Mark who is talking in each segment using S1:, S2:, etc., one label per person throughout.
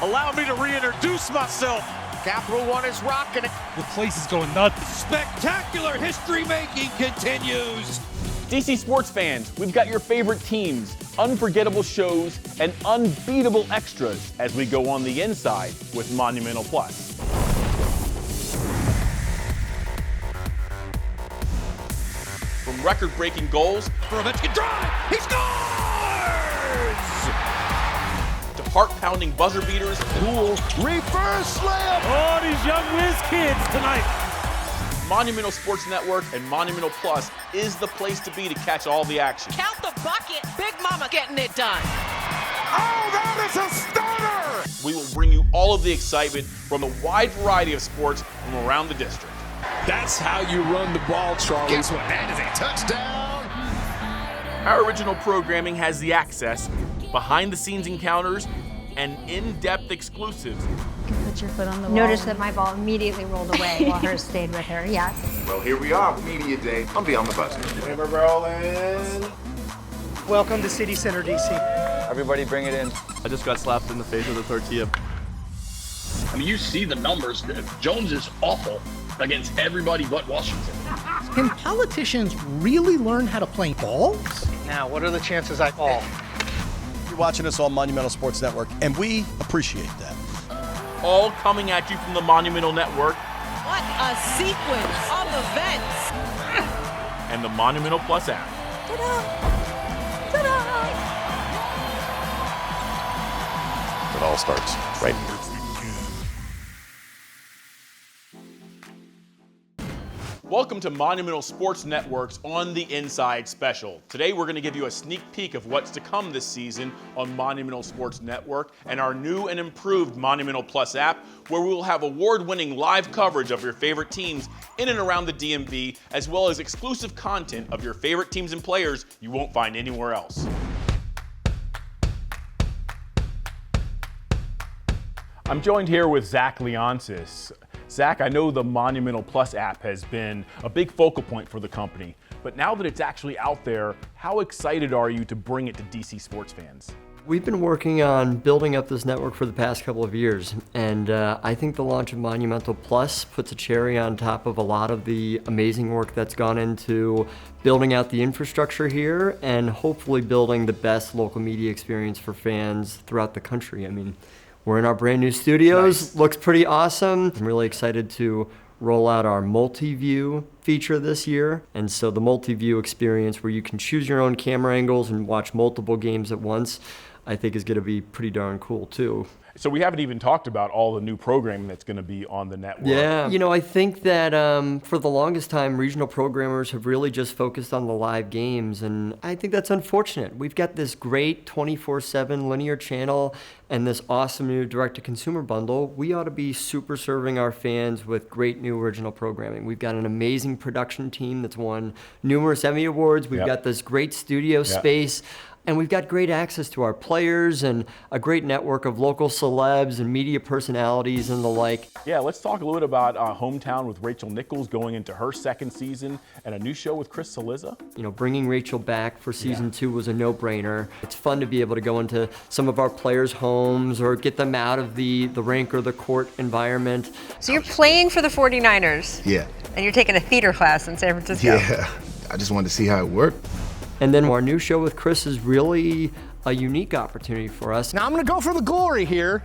S1: Allow me to reintroduce myself.
S2: Capital One is rocking it.
S3: The place is going nuts.
S1: Spectacular history making continues.
S4: DC sports fans, we've got your favorite teams, unforgettable shows, and unbeatable extras as we go on the inside with Monumental Plus. From record-breaking goals,
S1: Ovechkin drive, he scores!
S4: To heart-pounding buzzer beaters,
S1: Cool reverse layup.
S3: Oh, these young whiz kids tonight.
S4: Monumental Sports Network and Monumental Plus is the place to be to catch all the action.
S5: Count the bucket. Big Mama getting it done.
S1: Oh, that is a stunner!
S4: We will bring you all of the excitement from a wide variety of sports from around the district.
S1: That's how you run the ball, Charlie.
S2: Guess what? That is a touchdown.
S4: Our original programming has the access, behind-the-scenes encounters, and in-depth exclusives.
S6: You can put your foot on the wall.
S7: Notice that my ball immediately rolled away while hers stayed with her. Yes.
S8: Well, here we are, Media Day. I'm beyond the buzzer. We're rolling.
S9: Welcome to City Center, DC.
S10: Everybody bring it in.
S4: I just got slapped in the face with a tortilla.
S11: I mean, you see the numbers. Jones is awful against everybody but Washington.
S9: Can politicians really learn how to play ball?
S10: Now, what are the chances I fall?
S12: You're watching us on Monumental Sports Network, and we appreciate that.
S4: All coming at you from the Monumental Network.
S5: What a sequence of events.
S4: And the Monumental Plus app.
S5: Ta-da! Ta-da!
S8: It all starts right here.
S4: Welcome to Monumental Sports Network's On the Inside special. Today we're going to give you a sneak peek of what's to come this season on Monumental Sports Network and our new and improved Monumental Plus app, where we will have award-winning live coverage of your favorite teams in and around the DMV, as well as exclusive content of your favorite teams and players you won't find anywhere else. I'm joined here with Zach Leonsis. Zach, I know the Monumental Plus app has been a big focal point for the company, but now that it's actually out there, how excited are you to bring it to DC sports fans?
S13: We've been working on building up this network for the past couple of years, and I think the launch of Monumental Plus puts a cherry on top of a lot of the amazing work that's gone into building out the infrastructure here and hopefully building the best local media experience for fans throughout the country. I mean, we're in our brand new studios. Nice. Looks pretty awesome. I'm really excited to roll out our multi-view feature this year. And so the multi-view experience where you can choose your own camera angles and watch multiple games at once, I think is going to be pretty darn cool too.
S4: So we haven't even talked about all the new programming that's going to be on the network.
S13: Yeah, you know, I think that for the longest time, regional programmers have really just focused on the live games, and I think that's unfortunate. We've got this great 24/7 linear channel and this awesome new direct-to-consumer bundle. We ought to be super serving our fans with great new original programming. We've got an amazing production team that's won numerous Emmy Awards. We've got this great studio space. And we've got great access to our players and a great network of local celebs and media personalities and the like.
S4: Yeah, let's talk a little bit about Hometown with Rachel Nichols going into her second season and a new show with Chris Cillizza.
S13: You know, bringing Rachel back for season 2 was a no-brainer. It's fun to be able to go into some of our players' homes or get them out of the rink or the court environment.
S5: So you're playing for the 49ers.
S8: Yeah.
S5: And you're taking a theater class in San Francisco.
S8: Yeah. I just wanted to see how it worked.
S13: And then our new show with Chris is really a unique opportunity for us.
S9: Now I'm going to go for the glory here.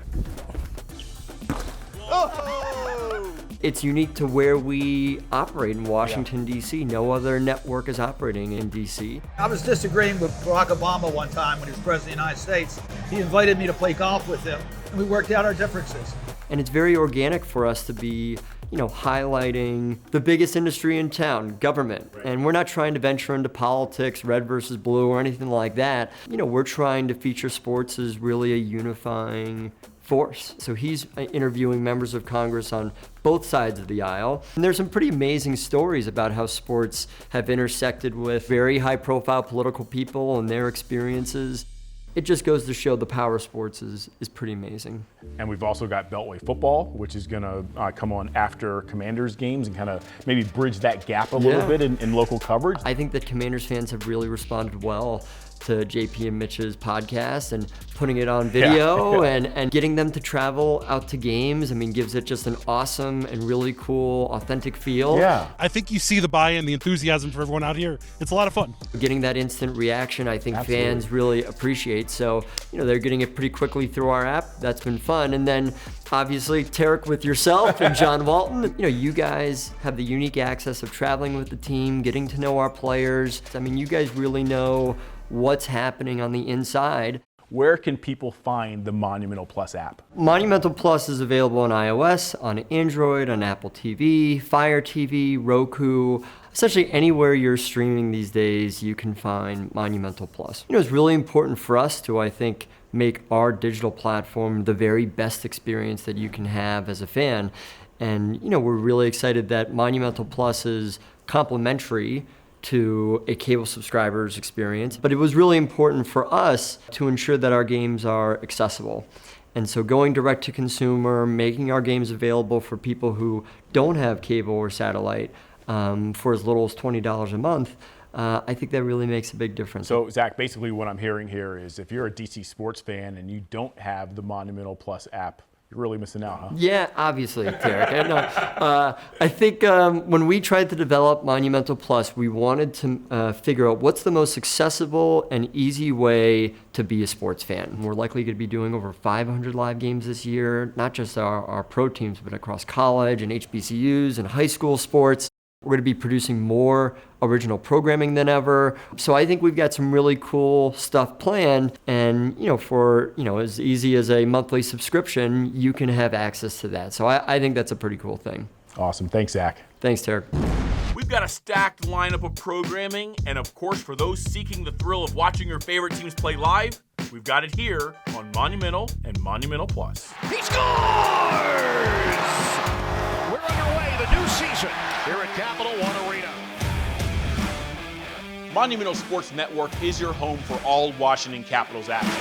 S13: Oh! It's unique to where we operate in Washington, D.C. No other network is operating in D.C.
S14: I was disagreeing with Barack Obama one time when he was president of the United States. He invited me to play golf with him, and we worked out our differences.
S13: And it's very organic for us to be, you know, highlighting the biggest industry in town, government. Right. And we're not trying to venture into politics, red versus blue, or anything like that. You know, we're trying to feature sports as really a unifying force. So he's interviewing members of Congress on both sides of the aisle. And there's some pretty amazing stories about how sports have intersected with very high-profile political people and their experiences. It just goes to show the power of sports is pretty amazing.
S4: And we've also got Beltway football, which is going to come on after Commanders games and kind of maybe bridge that gap a little bit in local coverage.
S13: I think that Commanders fans have really responded well to JP and Mitch's podcast and putting it on video and getting them to travel out to games. I mean, gives it just an awesome and really cool, authentic feel.
S3: Yeah. I think you see the buy-in, the enthusiasm for everyone out here. It's a lot of fun.
S13: Getting that instant reaction, I think fans really appreciate. So, they're getting it pretty quickly through our app. That's been fun. And then obviously, Tarek, with yourself and John Walton, you guys have the unique access of traveling with the team, getting to know our players. I mean, you guys really know what's happening on the inside.
S4: Where can people find the Monumental Plus app?
S13: Monumental Plus is available on iOS, on Android, on Apple TV, Fire TV, Roku. Essentially anywhere you're streaming these days, you can find Monumental Plus. It's really important for us to, I think, make our digital platform the very best experience that you can have as a fan. And, we're really excited that Monumental Plus is complimentary to a cable subscriber's experience. But it was really important for us to ensure that our games are accessible. And so going direct to consumer, making our games available for people who don't have cable or satellite for as little as $20 a month, I think that really makes a big difference.
S4: So, Zach, basically what I'm hearing here is if you're a DC sports fan and you don't have the Monumental Plus app, you're really missing out, huh?
S13: Yeah, obviously, Tarek. I think when we tried to develop Monumental Plus, we wanted to figure out what's the most accessible and easy way to be a sports fan. We're likely going to be doing over 500 live games this year, not just our pro teams, but across college and HBCUs and high school sports. We're going to be producing more original programming than ever. So I think we've got some really cool stuff planned. And, for, as easy as a monthly subscription, you can have access to that. So I think that's a pretty cool thing.
S4: Awesome. Thanks, Zach.
S13: Thanks, Tarek.
S4: We've got a stacked lineup of programming. And of course, for those seeking the thrill of watching your favorite teams play live, we've got it here on Monumental and Monumental Plus.
S2: He scores! We're underway the new season here at Capital One Arena.
S4: Monumental Sports Network is your home for all Washington Capitals action.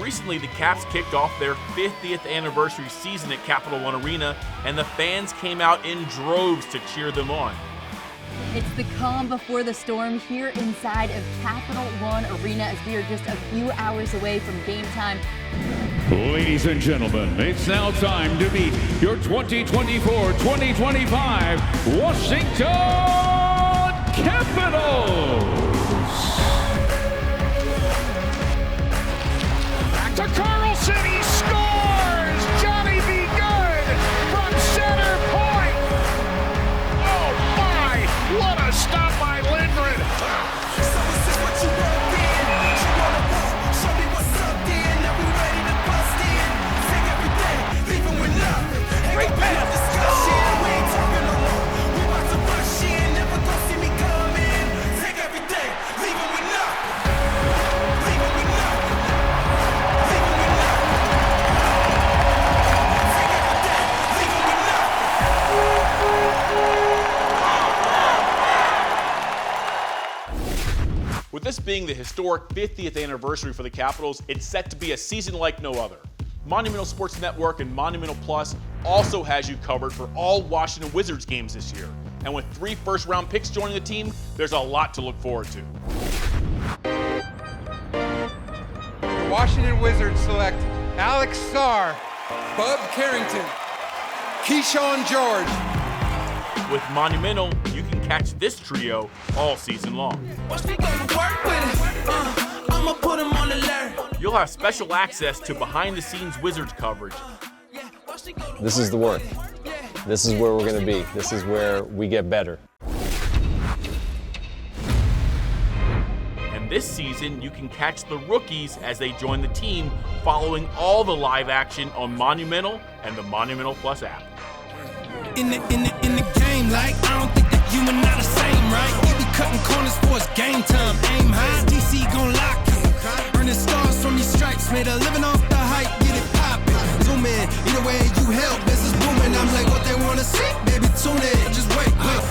S4: Recently, the Caps kicked off their 50th anniversary season at Capital One Arena, and the fans came out in droves to cheer them on.
S6: It's the calm before the storm here inside of Capital One Arena as we are just a few hours away from game time.
S15: Ladies and gentlemen, it's now time to meet your 2024-2025 Washington Capitals.
S2: Back to Carlson, he scores! Johnny be good from center point! Oh my, what a stop by Lindgren! So this is what you want, then. You wanna walk, show me what's up, then. Now we ready to bust in. Take everything, leave them with nothing. Great pass! Discussion, we ain't talking no more. We about to rush in, never gonna see me coming. Take everything, leave them with nothing. Leave them with nothing. Leave them with nothing. Take everything, leave them with nothing.
S4: With this being the historic 50th anniversary for the Capitals, it's set to be a season like no other. Monumental Sports Network and Monumental Plus also has you covered for all Washington Wizards games this year. And with 3 first-round picks joining the team, there's a lot to look forward to.
S16: The Washington Wizards select Alex Sarr, Bub Carrington, Keyshawn George.
S4: With Monumental, you can catch this trio all season long. You'll have special access to behind-the-scenes Wizards coverage.
S17: This is the work. This is where we're going to be. This is where we get better.
S4: And this season, you can catch the rookies as they join the team, following all the live action on Monumental and the Monumental Plus app.
S18: In the game, like, I don't think that you and I the same, right? We be cutting corners for it's game time. Aim high, DC gon' lock it. Earning stars from these stripes, made a living off the hype, get it poppin'. Zoom in, either way you help, business booming. I'm like, what they wanna see? Baby, tune in, just wait, wait.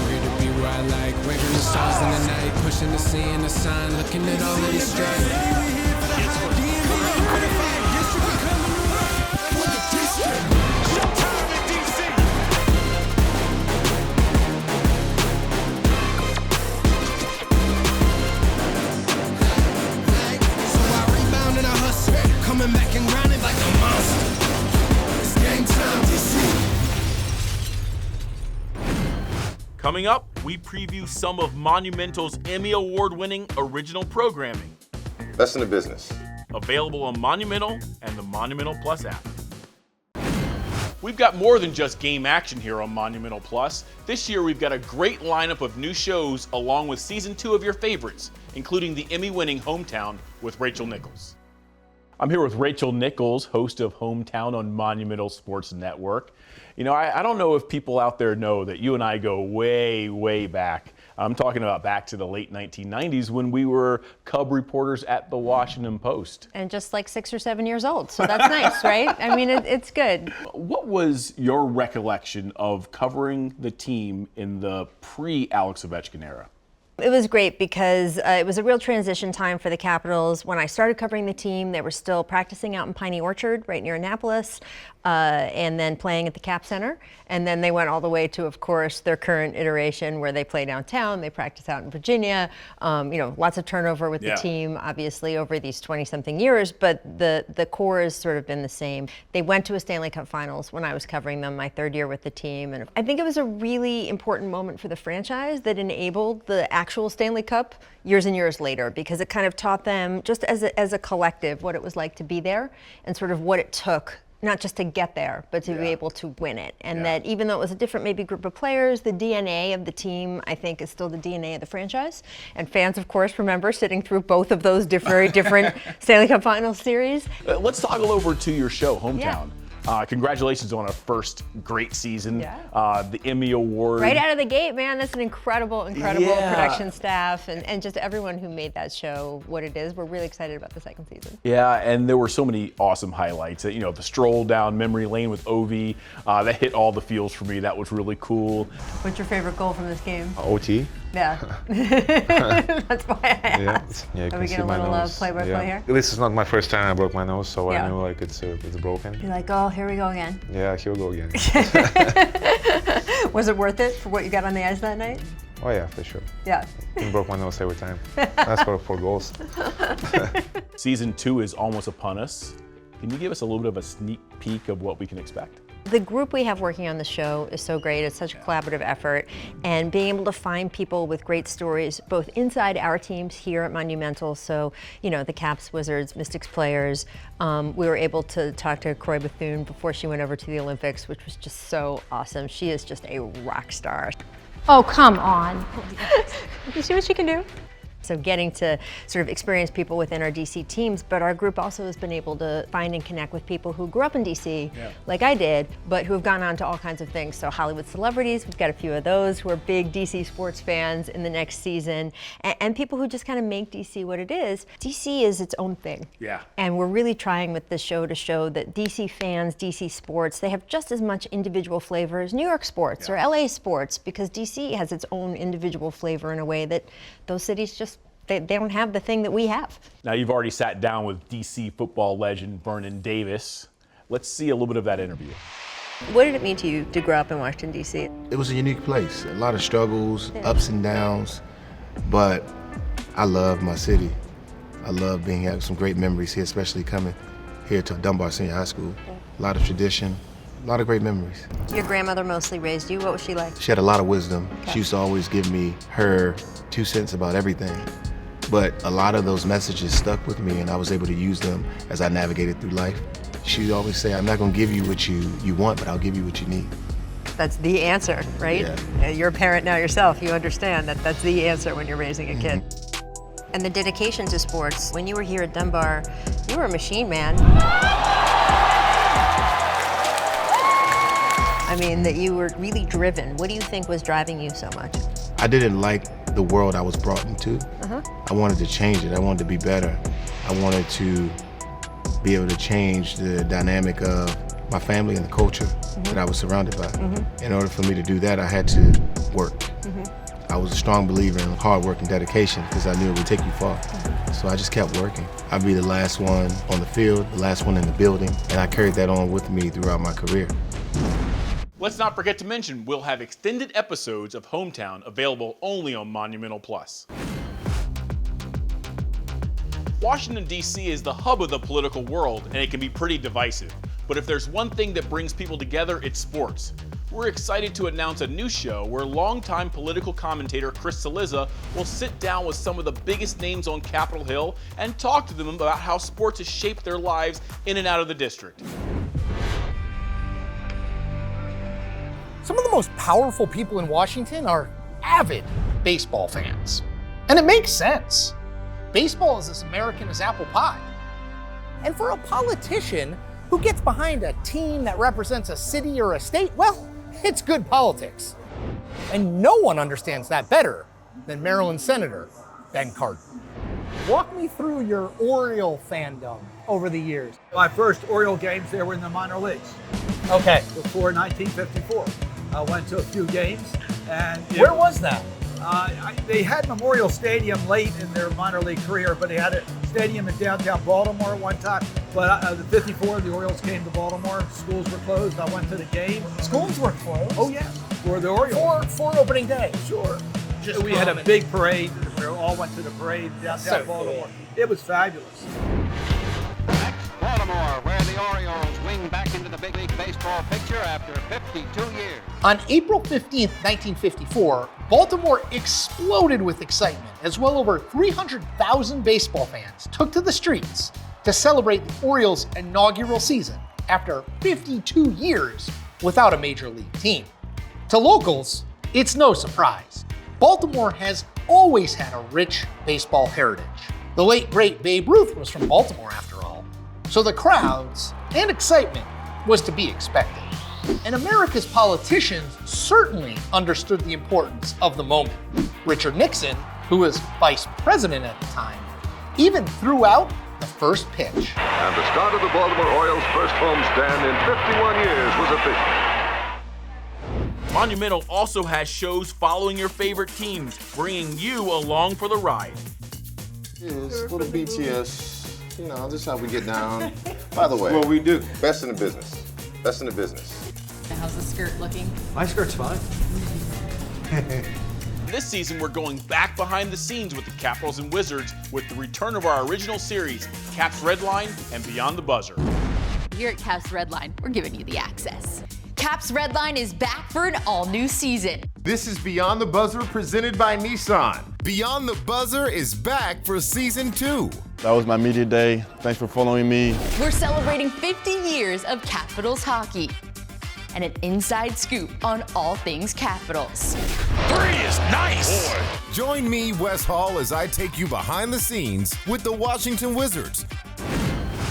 S18: Ready to be where I like, waving the stars in the night, pushing the sea and the sign, looking at all of these stripes.
S4: Coming up, we preview some of Monumental's Emmy Award-winning original programming.
S8: Best in the business.
S4: Available on Monumental and the Monumental Plus app. We've got more than just game action here on Monumental Plus. This year we've got a great lineup of new shows along with season 2 of your favorites, including the Emmy-winning Hometown with Rachel Nichols. I'm here with Rachel Nichols, host of Hometown on Monumental Sports Network. You know, I don't know if people out there know that you and I go way, way back. I'm talking about back to the late 1990s when we were Cub reporters at the Washington Post.
S5: And just like 6 or 7 years old, so that's nice, right? I mean, it's good.
S4: What was your recollection of covering the team in the pre-Alex Ovechkin era?
S5: It was great because it was a real transition time for the Capitals. When I started covering the team, they were still practicing out in Piney Orchard, right near Annapolis, and then playing at the Cap Center. And then they went all the way to, of course, their current iteration where they play downtown, they practice out in Virginia. Lots of turnover with the team, obviously, over these 20-something years, but the core has sort of been the same. They went to a Stanley Cup Finals when I was covering them my 3rd year with the team. And I think it was a really important moment for the franchise that enabled the actual Stanley Cup years and years later, because it kind of taught them, just as a collective, what it was like to be there and sort of what it took, not just to get there, but to be able to win it. And that even though it was a different maybe group of players, the DNA of the team, I think, is still the DNA of the franchise. And fans, of course, remember sitting through both of those very different Stanley Cup Finals series.
S4: Let's toggle over to your show, Hometown. Congratulations on a first great season. The Emmy Award.
S5: Right out of the gate, man. That's an incredible production staff and just everyone who made that show what it is. We're really excited about the 2nd season.
S4: Yeah, and there were so many awesome highlights. You know, the stroll down memory lane with Ovi, that hit all the feels for me. That was really cool.
S5: What's your favorite goal from this game?
S19: OT.
S5: Yeah. That's why I asked.
S19: Yeah,
S5: Are we getting a little play-by-play here?
S19: This is not my first time I broke my nose, so I knew like it's broken.
S5: You're like, oh, here we go again.
S19: Yeah, here we go again.
S5: Was it worth it for what you got on the ice that night?
S19: Oh yeah, for sure.
S5: Yeah.
S19: I broke my nose every time. That's for 4 goals.
S4: Season 2 is almost upon us. Can you give us a little bit of a sneak peek of what we can expect?
S5: The group we have working on the show is so great. It's such a collaborative effort, and being able to find people with great stories, both inside our teams here at Monumental, so, you know, the Caps, Wizards, Mystics players. We were able to talk to Croy Bethune before she went over to the Olympics, which was just so awesome. She is just a rock star.
S7: Oh, come on.
S5: You see what she can do? So getting to sort of experience people within our DC teams, but our group also has been able to find and connect with people who grew up in DC, like I did, but who have gone on to all kinds of things. So Hollywood celebrities, we've got a few of those who are big DC sports fans in the next season, and people who just kind of make DC what it is. DC is its own thing.
S4: Yeah.
S5: And we're really trying with this show to show that DC fans, DC sports, they have just as much individual flavor as New York sports or LA sports, because DC has its own individual flavor in a way that those cities just they don't have the thing that we have.
S4: Now, you've already sat down with DC football legend Vernon Davis. Let's see a little bit of that interview.
S5: What did it mean to you to grow up in Washington, D.C.?
S20: It was a unique place, a lot of struggles, ups and downs, but I love my city. I love having some great memories here, especially coming here to Dunbar Senior High School. A lot of tradition, a lot of great memories.
S5: Your grandmother mostly raised you. What was she like?
S20: She had a lot of wisdom. She used to always give me her 2 cents about everything. But a lot of those messages stuck with me, and I was able to use them as I navigated through life. She would always say, I'm not going to give you what you want, but I'll give you what you need.
S5: That's the answer, right?
S20: Yeah.
S5: You're a parent now yourself. You understand that that's the answer when you're raising a kid. And the dedication to sports. When you were here at Dunbar, you were a machine, man. I mean, that you were really driven. What do you think was driving you so much?
S20: I didn't like the world I was brought into. I wanted to change it. I wanted to be better. I wanted to be able to change the dynamic of my family and the culture that I was surrounded by. In order for me to do that, I had to work. I was a strong believer in hard work and dedication because I knew it would take you far. So I just kept working. I'd be the last one on the field, the last one in the building, and I carried that on with me throughout my career.
S4: Let's not forget to mention we'll have extended episodes of Hometown available only on Monumental Plus. Washington, D.C. is the hub of the political world, and it can be pretty divisive. But if there's one thing that brings people together, it's sports. we're excited to announce a new show where longtime political commentator Chris Cillizza will sit down with some of the biggest names on Capitol Hill and talk to them about how sports has shaped their lives in and out of the district.
S9: Some of the most powerful people in Washington are avid baseball fans. And it makes sense. Baseball is as American as apple pie. And for a politician who gets behind a team that represents a city or a state, well, it's good politics. And no one understands that better than Maryland Senator Ben Cardin. Walk me through your Oriole fandom over the years.
S14: My first Oriole games, they were in the minor leagues.
S9: Okay.
S14: Before 1954. I went to a few games. And
S9: where was that?
S14: They had Memorial Stadium late in their minor league career, but they had a stadium in downtown Baltimore at one time. But the 54, the Orioles came to Baltimore. Schools were closed. I went to the game.
S9: Schools were closed?
S14: Oh, yeah. For the Orioles.
S9: For opening day?
S14: Sure. We had a big parade. We all went to the parade downtown Baltimore. It was fabulous.
S21: Baltimore, where the Orioles wing back into the big league baseball picture after 52 years.
S9: On April 15th, 1954, Baltimore exploded with excitement as well over 300,000 baseball fans took to the streets to celebrate the Orioles' inaugural season after 52 years without a major league team. To locals, it's no surprise. Baltimore has always had a rich baseball heritage. The late great Babe Ruth was from Baltimore after all. So the crowds and excitement was to be expected. And America's politicians certainly understood the importance of the moment. Richard Nixon, who was vice president at the time, even threw out the first pitch.
S22: And the start of the Baltimore Orioles' first homestand in 51 years was official.
S4: Monumental also has shows following your favorite teams, bringing you along for the ride.
S8: Yeah, it's a little BTS. You know, this is how we get down. By the way,
S23: what we do.
S8: Best in the business. Best in the business.
S6: How's the skirt looking?
S23: My skirt's fine.
S4: This season, we're going back behind the scenes with the Capitals and Wizards with the return of our original series, Caps Redline and Beyond the Buzzer.
S6: Here at Caps Redline, we're giving you the access. Caps Redline is back for an all-new season.
S24: This is Beyond the Buzzer presented by Nissan. Beyond the Buzzer is back for season 2.
S25: That was my media day. Thanks for following me.
S6: We're celebrating 50 years of Capitals hockey and an inside scoop on all things Capitals.
S2: 3 is nice.
S24: Boy. Join me, Wes Hall, as I take you behind the scenes with the Washington Wizards.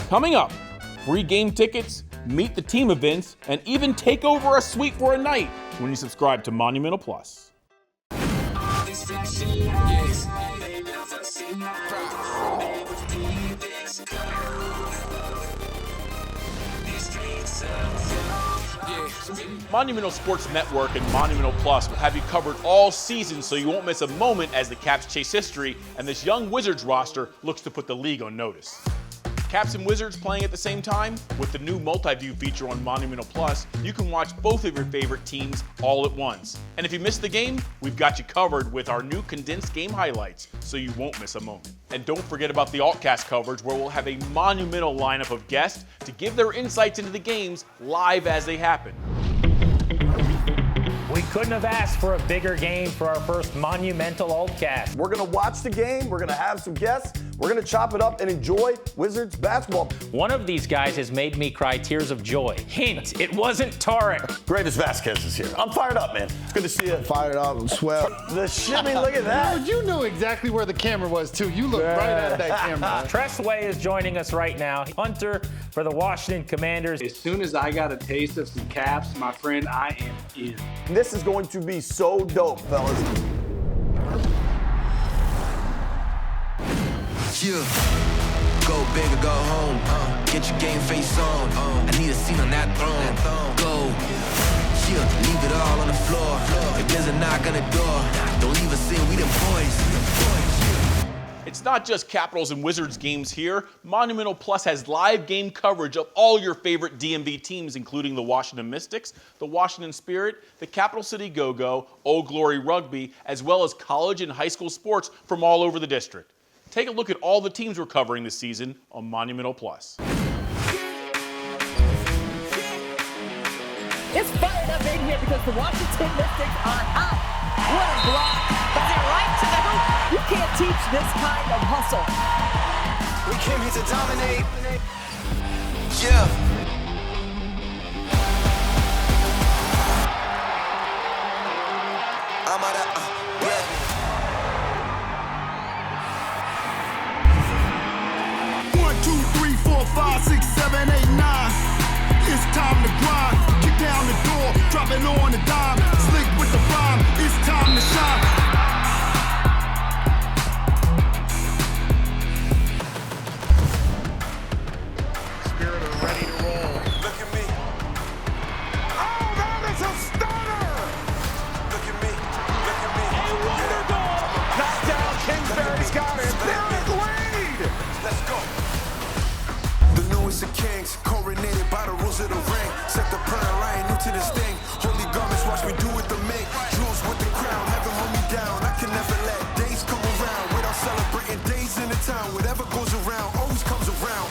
S4: Coming up, free game tickets, meet the team events, and even take over a suite for a night when you subscribe to Monumental Plus. Monumental Sports Network and Monumental Plus will have you covered all season so you won't miss a moment as the Caps chase history and this young Wizards roster looks to put the league on notice. Caps and Wizards playing at the same time? With the new multi-view feature on Monumental Plus, you can watch both of your favorite teams all at once. And if you missed the game, we've got you covered with our new condensed game highlights, so you won't miss a moment. And don't forget about the Altcast coverage, where we'll have a monumental lineup of guests to give their insights into the games live as they happen.
S26: We couldn't have asked for a bigger game for our first Monumental Altcast.
S12: We're going to watch the game. We're going to have some guests. We're going to chop it up and enjoy Wizards basketball.
S26: One of these guys has made me cry tears of joy. Hint, it wasn't Tarek.
S12: Greatest Vasquez is here. I'm fired up, man. It's good to see you.
S23: Fired up and swell.
S12: The shimmy, look at that.
S23: You knew exactly where the camera was, too. You looked right at that camera.
S26: Tressway is joining us right now. Hunter for the Washington Commanders.
S27: As soon as I got a taste of some Caps, my friend, I am in.
S12: This is going to be so dope, fellas.
S18: Yeah. Go big or go home. Get your game face on. I need a seat on that throne. Go. Yeah. Leave it all on the floor. If there's a knock on the door, don't leave us in. We them boys.
S4: It's not just Capitals and Wizards games here. Monumental Plus has live game coverage of all your favorite DMV teams, including the Washington Mystics, the Washington Spirit, the Capital City Go-Go, Old Glory Rugby, as well as college and high school sports from all over the district. Take a look at all the teams we're covering this season on Monumental Plus.
S1: is fired up in here because the Washington Mystics are hot. What a block. But they're right to the hoop. You can't teach this kind of hustle.
S18: We came here to dominate. Yeah. I'm out of breath. 1, 2, 3, 4, 5, 6, 7, 8, 9. It's time to grind. Kick down the door, drop it on the dime. Slick with the rhyme. It's time to shine. Kings, coronated by the rules of the ring. Set the prayer line, new to this thing. Holy garments, watch me do it the make. Jewels with the crown, heaven hold me down. I can never let days come around without celebrating days in the town. Whatever goes around, always comes around.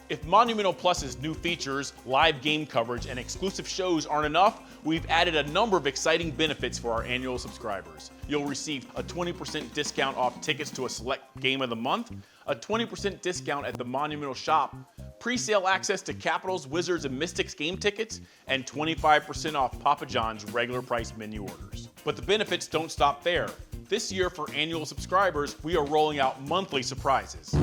S4: If Monumental Plus's new features, live game coverage, and exclusive shows aren't enough, we've added a number of exciting benefits for our annual subscribers. You'll receive a 20% discount off tickets to a select game of the month, a 20% discount at the Monumental Shop, pre-sale access to Capitals, Wizards, and Mystics game tickets, and 25% off Papa John's regular price menu orders. But the benefits don't stop there. This year for annual subscribers, we are rolling out monthly surprises.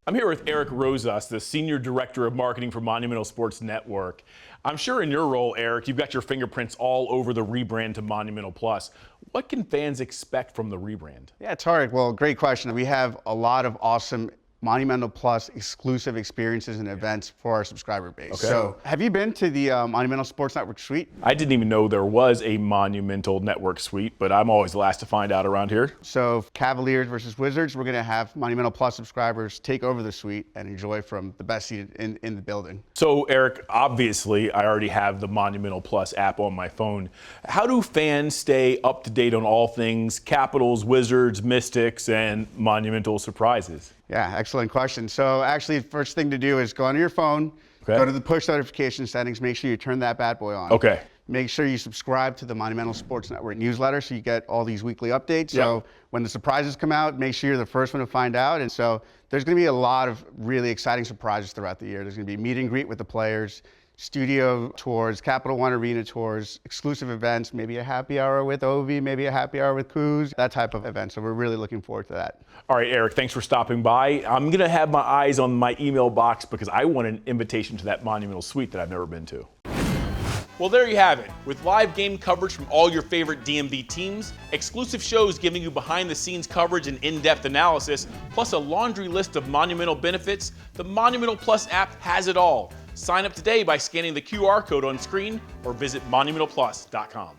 S4: I'm here with Eric Rosas, the Senior Director of Marketing for Monumental Sports Network. I'm sure in your role, Eric, you've got your fingerprints all over the rebrand to Monumental Plus. What can fans expect from the rebrand?
S3: Yeah, Tarek, well, great question. We have a lot of awesome Monumental Plus exclusive experiences and events for our subscriber base.
S4: Okay.
S3: So have you been to the Monumental Sports Network suite?
S4: I didn't even know there was a Monumental Network suite, but I'm always the last to find out around here.
S3: So Cavaliers versus Wizards, we're going to have Monumental Plus subscribers take over the suite and enjoy from the best seat in the building.
S4: So Eric, obviously I already have the Monumental Plus app on my phone. How do fans stay up to date on all things Capitals, Wizards, Mystics, and Monumental surprises?
S3: Yeah, excellent question. So actually, the first thing to do is go onto your phone, go to the push notification settings, make sure you turn that bad boy on.
S4: Okay.
S3: Make sure you subscribe to the Monumental Sports Network newsletter so you get all these weekly updates. So when the surprises come out, make sure you're the first one to find out. And so there's going to be a lot of really exciting surprises throughout the year. There's going to be meet and greet with the players, studio tours, Capital One Arena tours, exclusive events, maybe a happy hour with Ovi, maybe a happy hour with Kuz, that type of event. So we're really looking forward to that.
S4: All right, Eric, thanks for stopping by. I'm going to have my eyes on my email box because I want an invitation to that Monumental suite that I've never been to. Well, there you have it. With live game coverage from all your favorite DMV teams, exclusive shows giving you behind-the-scenes coverage and in-depth analysis, plus a laundry list of Monumental benefits, the Monumental Plus app has it all. Sign up today by scanning the QR code on screen or visit monumentalplus.com.